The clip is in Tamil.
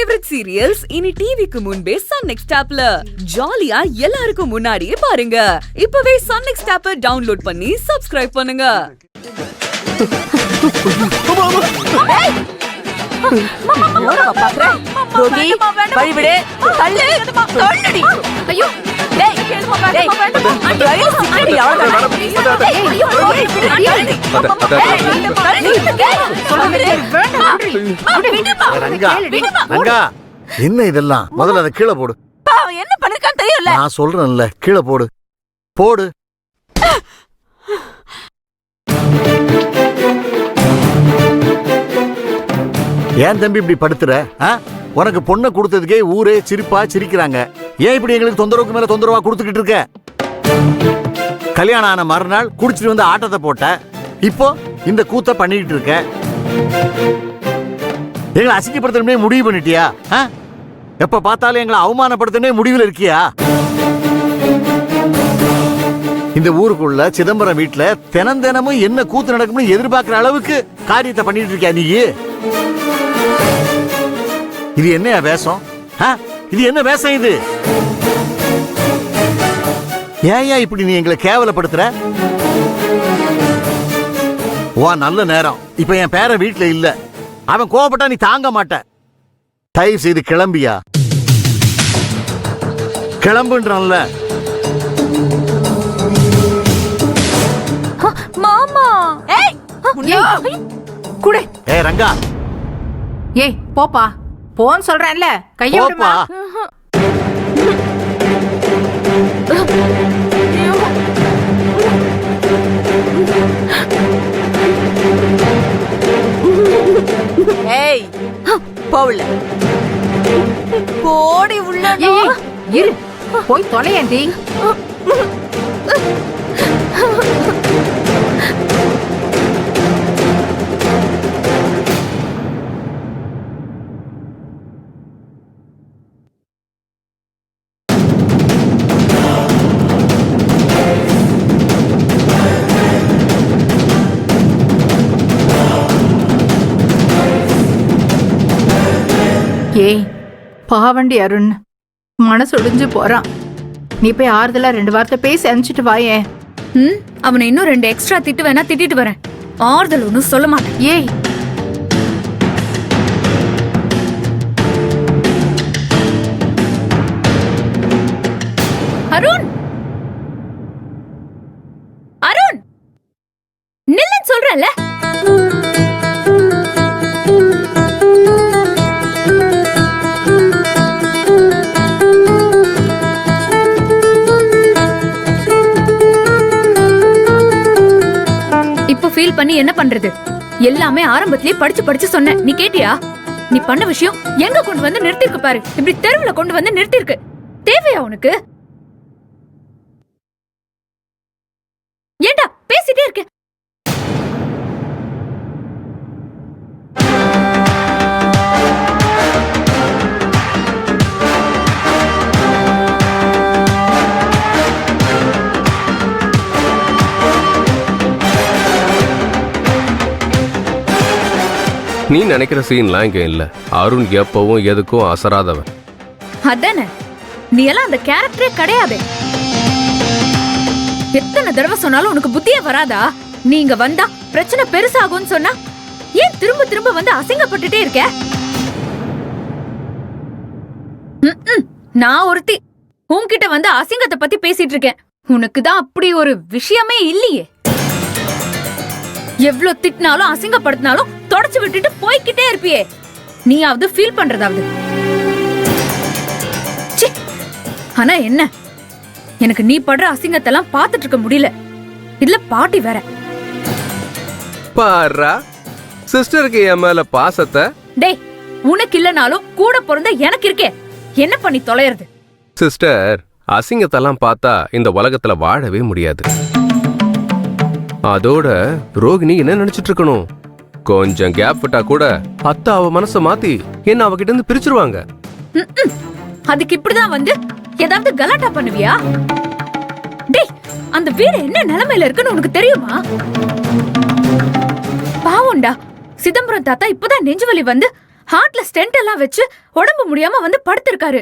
ஃபேவரட் சீரியல்ஸ் இனி டிவிக்கு முன்பே சன் நெக்ஸ்ட் ஆப்ல ஜாலியா எல்லாருக்கும் முன்னாடியே பாருங்க. இப்பவே சன் நெக்ஸ்ட் ஆப்பை டவுன்லோட் பண்ணி சப்ஸ்கிரைப் பண்ணுங்க. என்ன இதெல்லாம்? முதல்ல அதை கீழே போடு. என்ன பண்ணிருக்கான்னு தெரியல. நான் சொல்றேன்ல, கீழே போடு போடு. ஏன் தம்பி இப்படி படுத்துற? உனக்கு பொண்ணை கொடுத்ததுக்கே ஊரே சிரிப்பா சிரிக்கிறாங்க. ஏன் இப்படி எங்களுக்கு தொந்தரவுக்கு மேல தொந்தரவா கொடுத்துக்கிட்டு இருக்க? கல்யாணம் ஆன மறுநாள் குடிச்சிட்டு வந்து ஆட்டத்தை போட்ட, இப்போ இந்த கூத்த பண்ணிக்கிட்டு இருக்க. எங்களை அசிங்கப்படுத்தணுமே முடிவு பண்ணிட்டியா? எப்ப பார்த்தாலும் எங்களை அவமானப்படுத்தனே முடிவில் இருக்கியா? இந்த ஊருக்குள்ள சிதம்பரம் வீட்டுல தினமும் என்ன கூத்து நடக்கும்னு எதிர்பார்க்கிற அளவுக்கு காரியத்தை பண்ணிட்டு இருக்கியா நீ? இது என்ன வேஷம்? இது என்ன வேஷம் இது? ஏன் இப்படி நீ எங்களை கேவலப்படுத்துற? நல்ல நேரம் இப்ப என் பேர வீட்டுல இல்ல. அவன் கோபப்பட்டா நீ தாங்க மாட்ட. தயவு செய்து கிளம்பியா? கிளம்புன்றல. மாமா குடு. ரங்கா, ஏய் போப்பா போன்னு சொல்றேன்ல, கைய விடுமா. ஏய் போவல போடி உள்ள. இரு போய் தொலையண்டி. ஏய் பாவண்டி அருண், மனசொடிஞ்சு போறான். நீ போய் ஆறுதலா 2 வார்த்தை பேசி அனுப்பிச்சிட்டு வாயே. அவனை இன்னும் 2 எக்ஸ்ட்ரா திட்டு வேணா திட்டிட்டு வரேன். ஆறுதல் ஒன்னும் சொல்ல மாட்டேன். ஏய் அருண், அருண் நில்லன்னு சொல்றேன்ல. ஃபீல் பண்ணி என்ன பண்றது? எல்லாமே ஆரம்பத்திலே படிச்சு சொன்னேன். நீ கேட்டியா? நீ பண்ண விஷயம் எங்க கொண்டு வந்து நிறுத்திருக்கு பாரு. இப்படி தெருவுல கொண்டு வந்து நிறுத்திருக்கு. தேவையா உனக்கு? ஏண்டா பேசிட்டே இருக்க? நீ நினைக்கிற சீன்லாம் இங்க இல்ல. அருண் எப்பவும் எதுக்கும் அசராதவன். அதானே, நீ எல்லாம் அந்த கேரக்டரே கிடையாது. எத்தனை தடவை சொன்னாலும் உனக்கு புத்தியே வராதா? நீங்க வந்தா பிரச்சனை பெருசாகும்னு சொன்னா ஏன் திரும்ப திரும்ப வந்து அசிங்கப்பட்டுட்டே இருக்க? நான் ஒருத்தி உன்கிட்ட வந்து அசிங்கத்தை பத்தி பேசிட்டு இருக்கேன். உனக்கு தான் அப்படி ஒரு விஷயமே இல்லையே. எவ்வளவு திட்டினாலும் அசிங்கப்படுத்தினாலும் தொடச்சு விட்டுட்டு போய்கிட்டே இருப்பியே. நீயாவது ஃபீல் பண்றதாவது? ஆனா என்ன, எனக்கு நீ படுற அசிங்கத்தெல்லாம் பாத்துட்டு இருக்க முடியல. இதுல பாட்டி வேற. பாரா சிஸ்டருக்கு என் மேல பாசத்தை. டேய், உனக்கு இல்லனாலும் கூட பிறந்த எனக்கு இருக்கே. என்ன பண்ணி தொலைறது? சிஸ்டர், அசிங்கத்தெல்லாம் பார்த்தா இந்த உலகத்துல வாழவே முடியாது. அதோட ரோகிணி என்ன நினைச்சிட்டு இருக்கணும்? கொஞ்சம் கேப் விட்டா கூட அத்தா அவ மனச மாத்தி என்ன அவகிட்ட இருந்து பிரிச்சிருவாங்க. அதுக்கு இப்படிதான் வந்து ஏதாவது கலாட்டா பண்ணுவியா? டேய், அந்த வீடு என்ன நிலைமையில இருக்குன்னு உனக்கு தெரியுமா? பாவம்டா, சிதம்பரம் தாத்தா இப்பதான் நெஞ்சுவலி வந்து ஹார்ட்ல ஸ்டென்ட் எல்லாம் வச்சு உடம்பு முடியாம வந்து படுத்திருக்காரு.